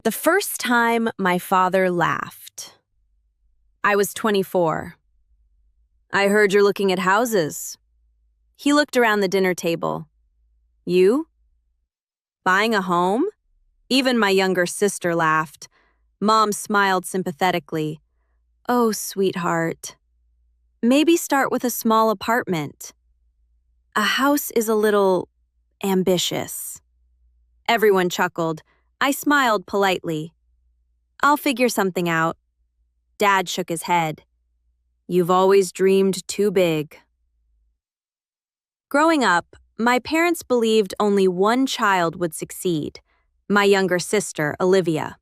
The first time my father laughed. I was 24. I heard you're looking at houses. He looked around the dinner table. You? Buying a home? Even my younger sister laughed. Mom smiled sympathetically. Oh, sweetheart. Maybe start with a small apartment. A house is a little ambitious. Everyone chuckled. I smiled politely. I'll figure something out. Dad shook his head. You've always dreamed too big. Growing up, my parents believed only one child would succeed, my younger sister, Olivia.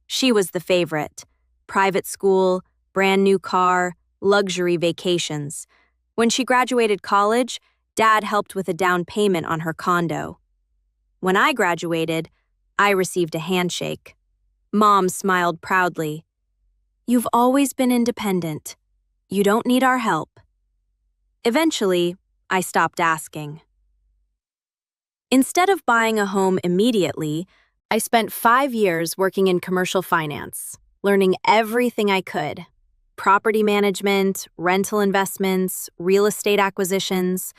She was the favorite. Private school, brand new car, luxury vacations. When she graduated college, Dad helped with a down payment on her condo. When I graduated, I received a handshake. Mom smiled proudly. You've always been independent. You don't need our help. Eventually, I stopped asking. Instead of buying a home immediately, I spent 5 years working in commercial finance, learning everything I could. Property management, rental investments, real estate acquisitions.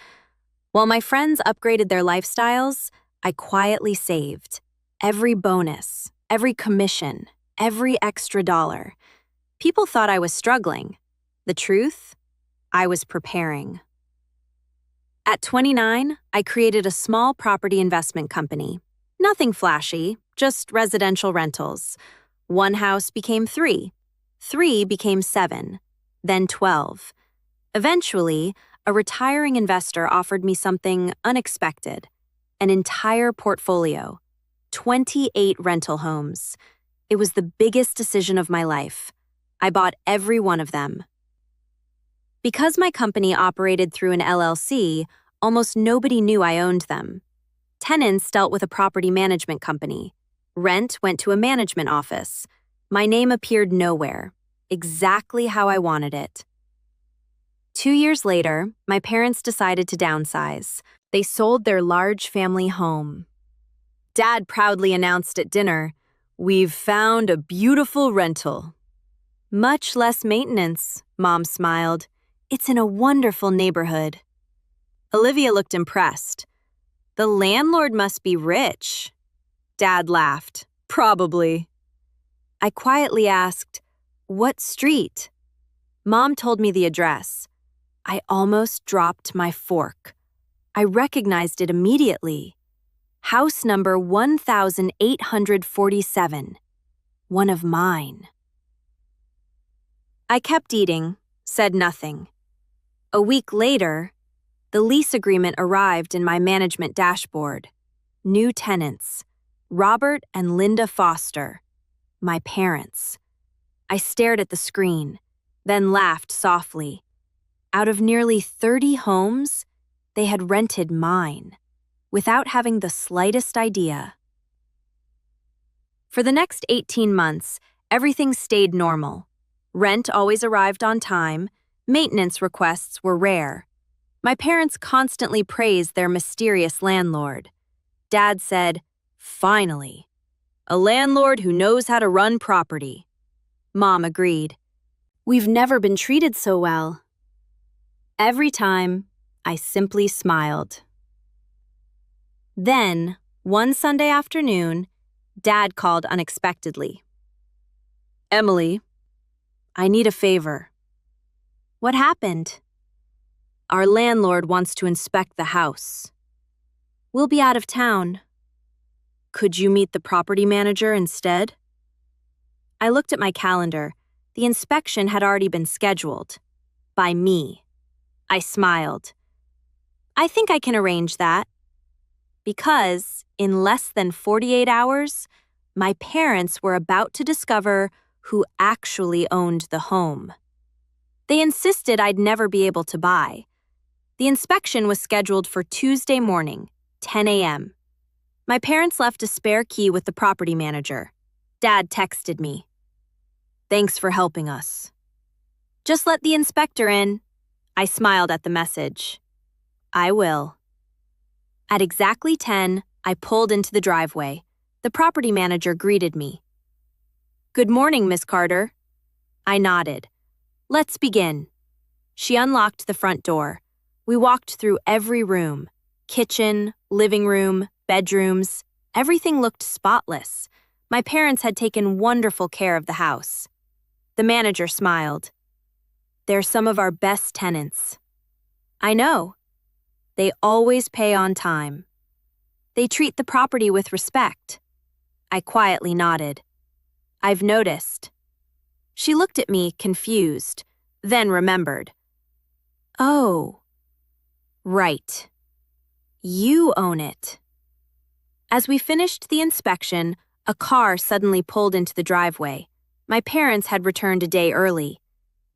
While my friends upgraded their lifestyles, I quietly saved. Every bonus, every commission, every extra dollar. People thought I was struggling. The truth? I was preparing. At 29, I created a small property investment company. Nothing flashy, just residential rentals. 1 house became 3. 3 became 7. Then 12. Eventually, a retiring investor offered me something unexpected. An entire portfolio. 28 rental homes. It was the biggest decision of my life. I bought every one of them. Because my company operated through an LLC, almost nobody knew I owned them. Tenants dealt with a property management company. Rent went to a management office. My name appeared nowhere, exactly how I wanted it. 2 years later, my parents decided to downsize. They sold their large family home. Dad proudly announced at dinner, "We've found a beautiful rental." Much less maintenance, Mom smiled. It's in a wonderful neighborhood. Olivia looked impressed. The landlord must be rich. Dad laughed. Probably. I quietly asked, what street? Mom told me the address. I almost dropped my fork. I recognized it immediately. House number 1847. One of mine. I kept eating, said nothing. A week later, the lease agreement arrived in my management dashboard. New tenants, Robert and Linda Foster, my parents. I stared at the screen, then laughed softly. Out of nearly 30 homes, they had rented mine, without having the slightest idea. For the next 18 months, everything stayed normal. Rent always arrived on time, maintenance requests were rare. My parents constantly praised their mysterious landlord. Dad said, "Finally, a landlord who knows how to run property." Mom agreed. We've never been treated so well. Every time, I simply smiled. Then, one Sunday afternoon, Dad called unexpectedly. "Emily, I need a favor." "What happened?" "Our landlord wants to inspect the house." "We'll be out of town." "Could you meet the property manager instead?" I looked at my calendar. The inspection had already been scheduled. By me. I smiled. "I think I can arrange that." Because, in less than 48 hours, my parents were about to discover who actually owned the home. They insisted I'd never be able to buy. The inspection was scheduled for Tuesday morning, 10 a.m. My parents left a spare key with the property manager. Dad texted me. "Thanks for helping us." "Just let the inspector in." I smiled at the message. "I will." At exactly 10, I pulled into the driveway. The property manager greeted me. Good morning, Miss Carter. I nodded. Let's begin. She unlocked the front door. We walked through every room. Kitchen, living room, bedrooms. Everything looked spotless. My parents had taken wonderful care of the house. The manager smiled. They're some of our best tenants. I know. They always pay on time. They treat the property with respect. I quietly nodded. I've noticed. She looked at me, confused, then remembered. Oh, right. You own it. As we finished the inspection, a car suddenly pulled into the driveway. My parents had returned a day early.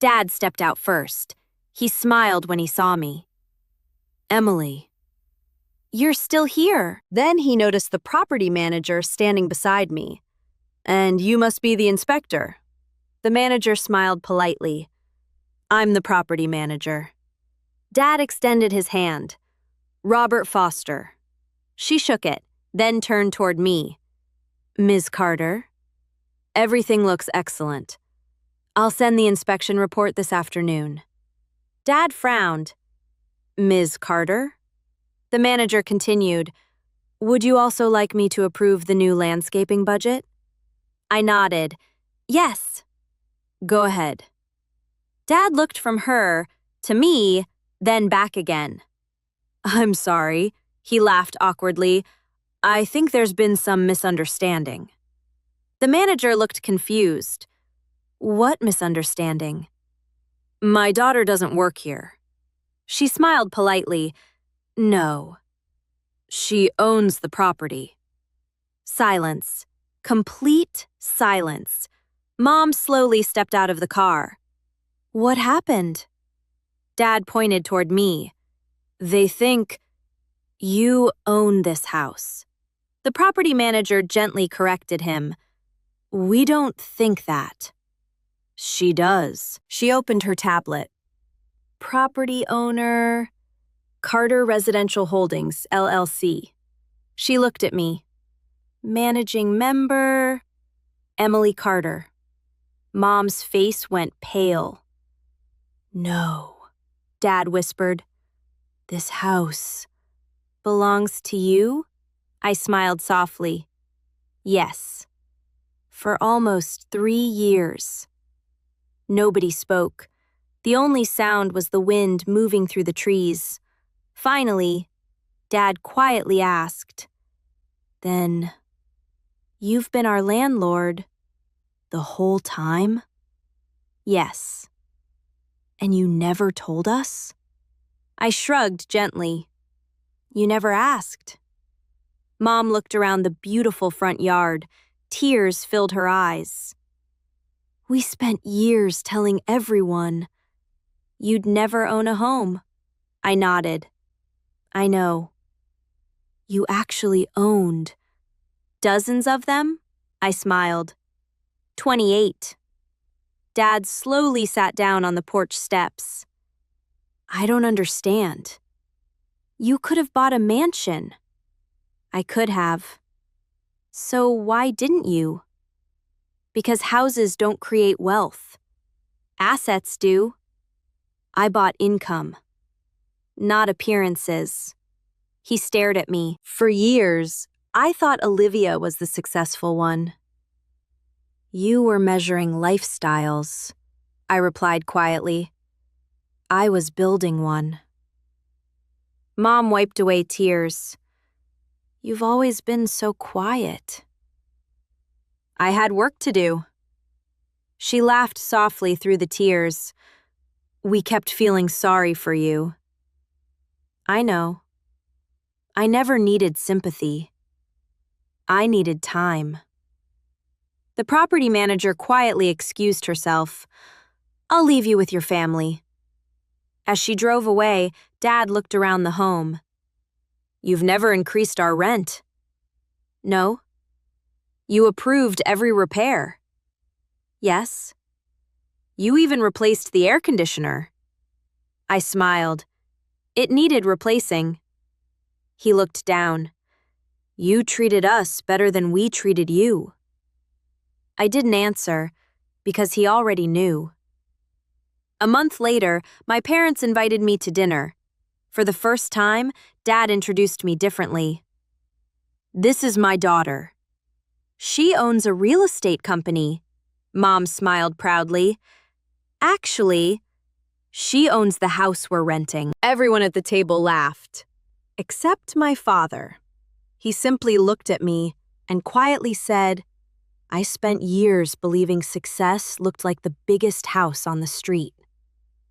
Dad stepped out first. He smiled when he saw me. Emily. You're still here. Then he noticed the property manager standing beside me. And you must be the inspector. The manager smiled politely. I'm the property manager. Dad extended his hand. Robert Foster. She shook it, then turned toward me. Ms. Carter. Everything looks excellent. I'll send the inspection report this afternoon. Dad frowned. Ms. Carter? The manager continued. Would you also like me to approve the new landscaping budget? I nodded. Yes. Go ahead. Dad looked from her to me, then back again. I'm sorry, he laughed awkwardly. I think there's been some misunderstanding. The manager looked confused. What misunderstanding? My daughter doesn't work here. She smiled politely. No. She owns the property. Silence. Complete silence. Mom slowly stepped out of the car. What happened? Dad pointed toward me. They think you own this house. The property manager gently corrected him. We don't think that. She does. She opened her tablet. Property owner, Carter Residential Holdings, LLC. She looked at me. Managing member, Emily Carter. Mom's face went pale. No, Dad whispered. This house belongs to you? I smiled softly. Yes. For almost 3 years. Nobody spoke. The only sound was the wind moving through the trees. Finally, Dad quietly asked, Then, you've been our landlord the whole time? Yes. And you never told us? I shrugged gently. You never asked. Mom looked around the beautiful front yard. Tears filled her eyes. We spent years telling everyone you'd never own a home. I nodded. I know. You actually owned dozens of them? I smiled. 28. Dad slowly sat down on the porch steps. I don't understand. You could have bought a mansion. I could have. So why didn't you? Because houses don't create wealth. Assets do. I bought income, not appearances. He stared at me. For years, I thought Olivia was the successful one. You were measuring lifestyles, I replied quietly. I was building one. Mom wiped away tears. You've always been so quiet. I had work to do. She laughed softly through the tears. We kept feeling sorry for you. I know. I never needed sympathy. I needed time. The property manager quietly excused herself. I'll leave you with your family. As she drove away, Dad looked around the home. You've never increased our rent. No. You approved every repair. Yes. You even replaced the air conditioner. I smiled. It needed replacing. He looked down. You treated us better than we treated you. I didn't answer because he already knew. A month later, my parents invited me to dinner. For the first time, Dad introduced me differently. "This is my daughter. She owns a real estate company." Mom smiled proudly. "Actually, she owns the house we're renting." Everyone at the table laughed, except my father. He simply looked at me and quietly said, "I spent years believing success looked like the biggest house on the street.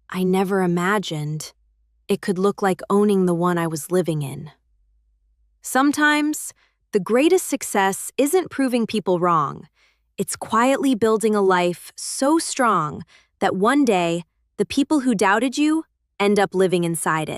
I never imagined it could look like owning the one I was living in." Sometimes, the greatest success isn't proving people wrong. It's quietly building a life so strong that one day, the people who doubted you end up living inside it.